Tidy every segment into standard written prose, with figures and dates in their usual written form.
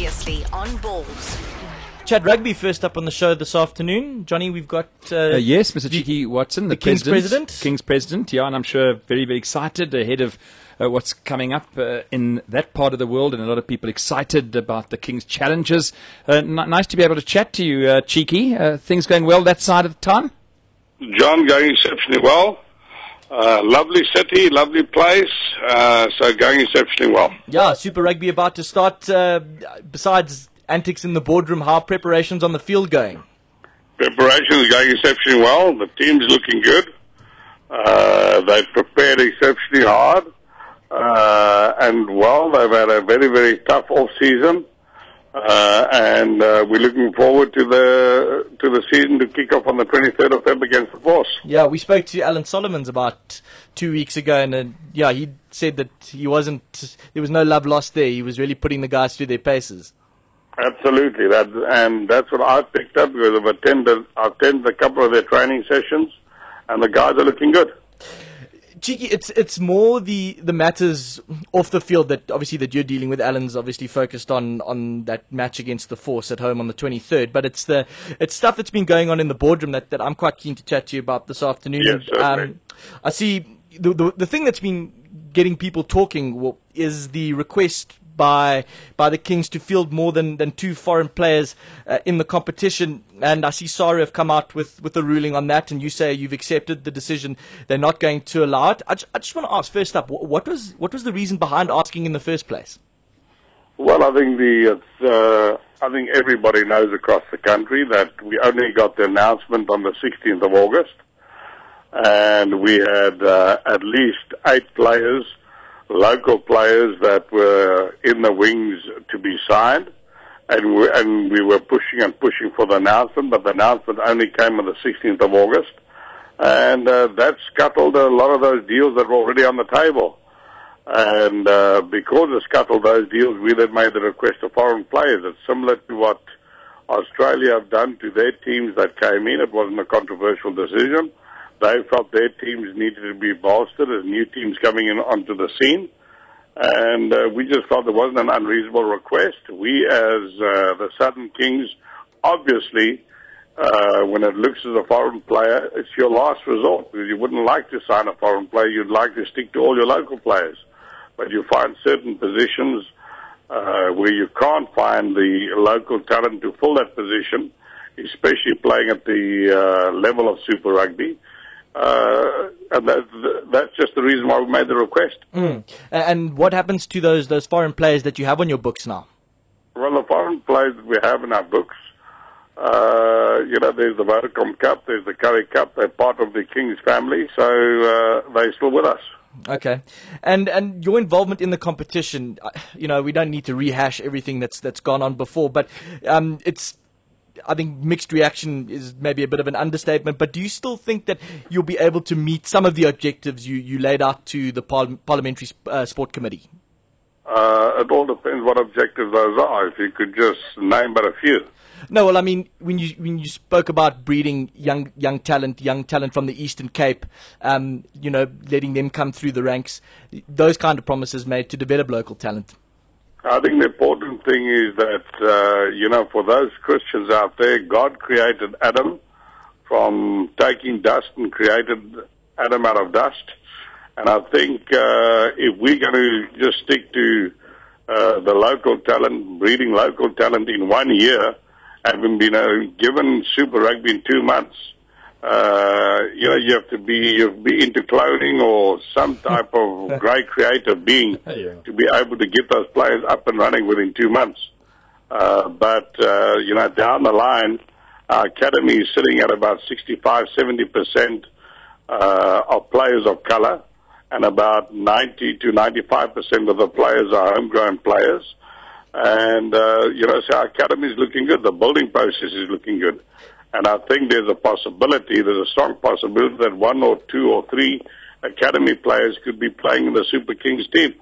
Previously on Balls. Chat Rugby first up on the show this afternoon. Johnny, we've got... yes, Mr. Cheeky Watson, the King's President. King's President, yeah, and I'm sure very, very excited ahead of what's coming up in that part of the world, and a lot of people excited about the King's challenges. Nice to be able to chat to you, Cheeky. Things going well that side of the town? John, going exceptionally well. Lovely city, lovely place, so going exceptionally well. Yeah, Super Rugby about to start. Besides antics in the boardroom, how are preparations on the field going? Preparations going exceptionally well. The team's looking good. They've prepared exceptionally hard. And well, they've had a very, very tough off-season. And we're looking forward to the season to kick off on the 23rd of February against the Force. Yeah, we spoke to Alan Solomons about 2 weeks ago, and he said that there was no love lost there. He was really putting the guys through their paces. Absolutely, that's what I've picked up because I've attended a couple of their training sessions, and the guys are looking good. Cheeky, it's more the matters off the field that you're dealing with. Alan's obviously focused on that match against the Force at home on the 23rd, but it's stuff that's been going on in the boardroom that I'm quite keen to chat to you about this afternoon. Yes, certainly. I see the thing that's been getting people talking is the request by the Kings to field more than 2 foreign players in the competition, and I see SARA have come out with a ruling on that, and you say you've accepted the decision. They're not going to allow it. I just want to ask first up, what was the reason behind asking in the first place? Well, I think everybody knows across the country that we only got the announcement on the 16th of August, and we had at least 8 players, local players, that were in the wings to be signed, and we were pushing for the announcement, but the announcement only came on the 16th of August, and that scuttled a lot of those deals that were already on the table. And because it scuttled those deals, we then made the request of foreign players. It's similar to what Australia have done to their teams that came in. It wasn't a controversial decision. They felt their teams needed to be bolstered as new teams coming in onto the scene. And we just felt it wasn't an unreasonable request. We, as the Southern Kings, obviously, when it looks as a foreign player, it's your last resort, because you wouldn't like to sign a foreign player. You'd like to stick to all your local players. But you find certain positions where you can't find the local talent to fill that position, especially playing at the level of Super Rugby. And that's just the reason why we made the request. And what happens to those foreign players that you have on your books now? Well, the foreign players that we have in our books, there's the Vodacom Cup, there's the Curry Cup. They're part of the King's family, so they're still with us. Okay, and your involvement in the competition, we don't need to rehash everything that's gone on before, but I think mixed reaction is maybe a bit of an understatement, but do you still think that you'll be able to meet some of the objectives you laid out to the Parliamentary Sport Committee? It all depends what objectives those are, if you could just name but a few. No, well, I mean, when you spoke about breeding young talent from the Eastern Cape, letting them come through the ranks, those kind of promises made to develop local talent. I think the important thing is that, for those Christians out there, God created Adam from taking dust and created Adam out of dust. And I think if we're going to just stick to the local talent, breeding local talent in 1 year, having been given Super Rugby in 2 months, you have to be into cloning or some type of great creative being to be able to get those players up and running within 2 months. But down the line, our academy is sitting at about 65-70% of players of color, and about 90 to 95% of the players are homegrown players. And, so our academy is looking good. The building process is looking good. And I think there's a strong possibility that 1 or 2 or 3 academy players could be playing in the Super Kings team.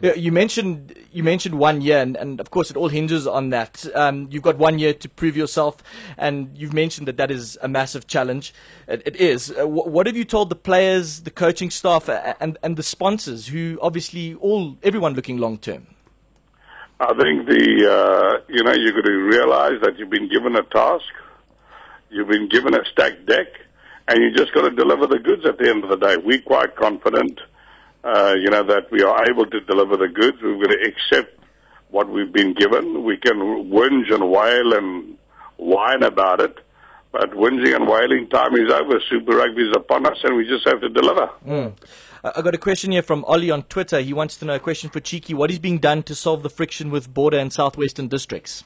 Yeah, you mentioned 1 year, and of course it all hinges on that. You've got 1 year to prove yourself, and you've mentioned that is a massive challenge. It is. What have you told the players, the coaching staff, and the sponsors, who obviously everyone looking long term? I think you've got to realize that you've been given a task, you've been given a stacked deck, and you just got to deliver the goods at the end of the day. We're quite confident, that we are able to deliver the goods. We've got to accept what we've been given. We can whinge and wail and whine about it, but whinging and wailing time is over. Super Rugby is upon us, and we just have to deliver. I got a question here from Ollie on Twitter. He wants to know a question for Cheeky. What is being done to solve the friction with border and southwestern districts?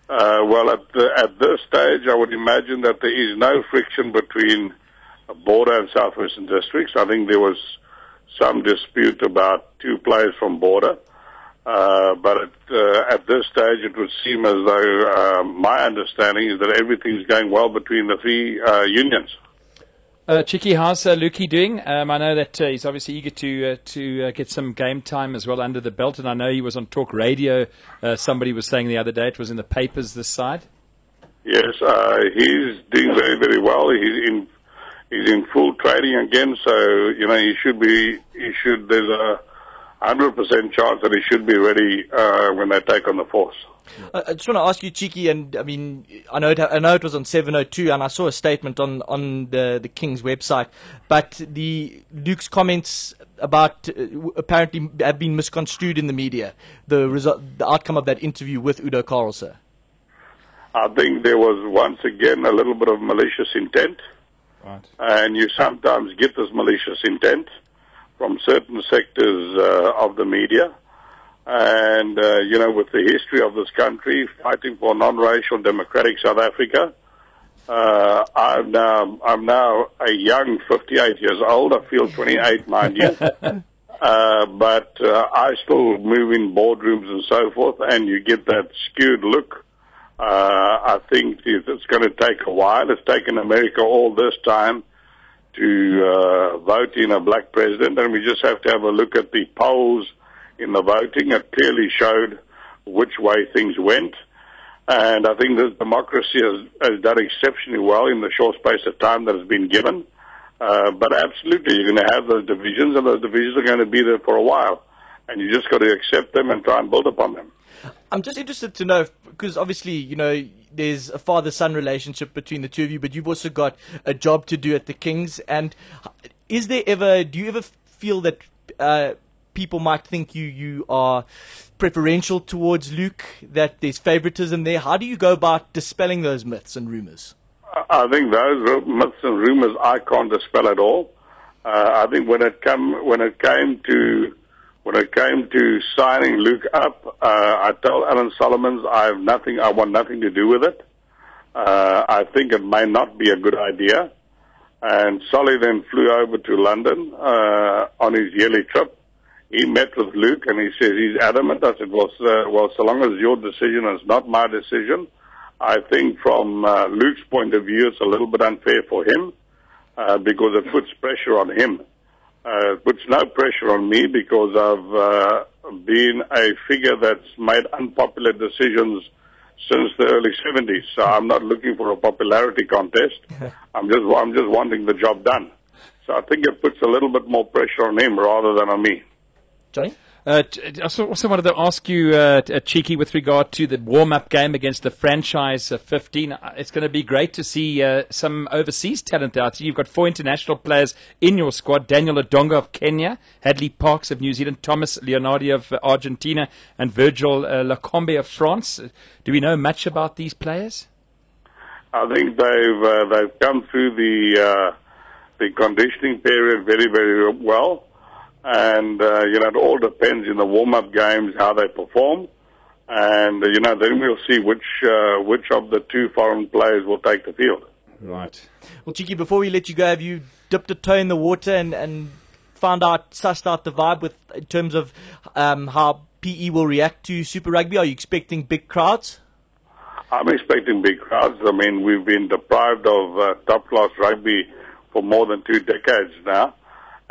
Well, at this stage, I would imagine that there is no friction between border and southwestern districts. I think there was some dispute about two players from border. But at this stage, it would seem as though my understanding is that everything's going well between the three unions. Cheeky, how's Lukey doing? I know that he's obviously eager to get some game time as well under the belt, and I know he was on Talk Radio. Somebody was saying the other day, it was in the papers this side. Yes, he's doing very, very well. He's in full training again, so there's a 100% chance that he should be ready when they take on the force. I just want to ask you, Cheeky, and I mean, I know it was on 702, and I saw a statement on the King's website, but Luke's comments about apparently have been misconstrued in the media. The outcome of that interview with Udo Karlse. I think there was once again a little bit of malicious intent, right. And you sometimes get this malicious intent from certain sectors of the media. And, with the history of this country, fighting for non-racial democratic South Africa, I'm now a young 58 years old. I feel 28, mind you. But I still move in boardrooms and so forth, and you get that skewed look. I think it's going to take a while. It's taken America all this time to vote in a black president, and we just have to have a look at the polls in the voting. It clearly showed which way things went, and I think this democracy has done exceptionally well in the short space of time that has been given. But absolutely, you're going to have those divisions, and those divisions are going to be there for a while, and you just got to accept them and try and build upon them. I'm just interested to know, because obviously, there's a father-son relationship between the two of you, but you've also got a job to do at the Kings. And do you ever feel that people might think you are preferential towards Luke, that there's favoritism there? How do you go about dispelling those myths and rumors? I think those myths and rumors I can't dispel at all. I think when it came to signing Luke up, I told Alan Solomons I want nothing to do with it. I think it may not be a good idea. And Solly then flew over to London on his yearly trip. He met with Luke, and he says he's adamant. I said, well, so long as your decision is not my decision, I think from Luke's point of view, it's a little bit unfair for him because it puts pressure on him. It puts no pressure on me because I've been a figure that's made unpopular decisions since the early 70s. So I'm not looking for a popularity contest. I'm just wanting the job done. So I think it puts a little bit more pressure on him rather than on me. Johnny? I also wanted to ask you, Cheeky, with regard to the warm-up game against the franchise 15. It's going to be great to see some overseas talent out here. You've got 4 international players in your squad: Daniel Adonga of Kenya, Hadley Parks of New Zealand, Thomas Leonardi of Argentina, and Virgil Lacombe of France. Do we know much about these players? I think they've come through the conditioning period very, very well. And, it all depends in the warm-up games how they perform. And, then we'll see which of the 2 foreign players will take the field. Right. Well, Cheeky, before we let you go, have you dipped a toe in the water and sussed out the vibe in terms of how PE will react to Super Rugby? Are you expecting big crowds? I'm expecting big crowds. I mean, we've been deprived of top-class rugby for more than 2 decades now.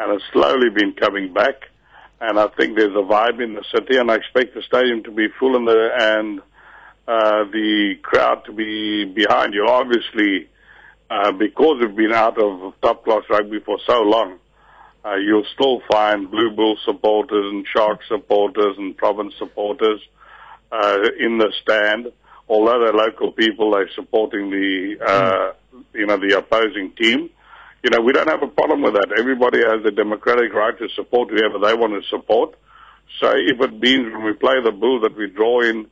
And it's slowly been coming back, and I think there's a vibe in the city, and I expect the stadium to be full and the crowd to be behind you. Obviously, because we've been out of top-class rugby for so long, you'll still find Blue Bull supporters and Shark supporters and Province supporters in the stand. Although they're local people, they're supporting the the opposing team. We don't have a problem with that. Everybody has the democratic right to support whoever they want to support. So if it means when we play the Bull that we draw in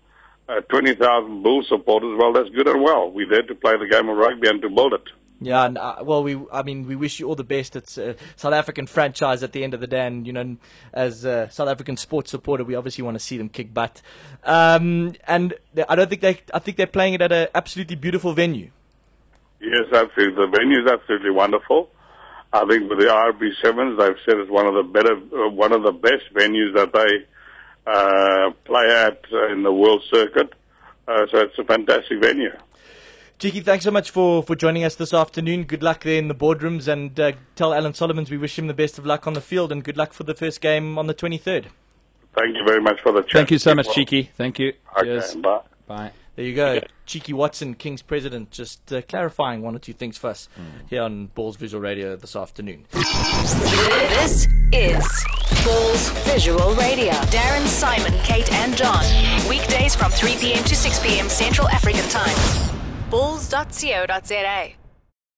20,000 Bull supporters, well, that's good and well. We're there to play the game of rugby and to build it. Yeah, and we wish you all the best. It's a South African franchise at the end of the day, and as a South African sports supporter, we obviously want to see them kick butt. And I think they're playing it at an absolutely beautiful venue. Yes, absolutely. The venue is absolutely wonderful. I think with the RB Sevens, they've said it's one of the best venues that they play at in the world circuit. So it's a fantastic venue. Cheeky, thanks so much for joining us this afternoon. Good luck there in the boardrooms, and tell Alan Solomons we wish him the best of luck on the field, and good luck for the first game on the 23rd. Thank you very much for the chat. Thank you so much, Cheeky. Thank you. Okay, Cheers. bye. Bye. There you go. Cheeky Watson, King's president, just clarifying one or two things for us here on Balls Visual Radio this afternoon. This is Balls Visual Radio. Darren, Simon, Kate and John. Weekdays from 3 p.m. to 6 p.m. Central African Time. balls.co.za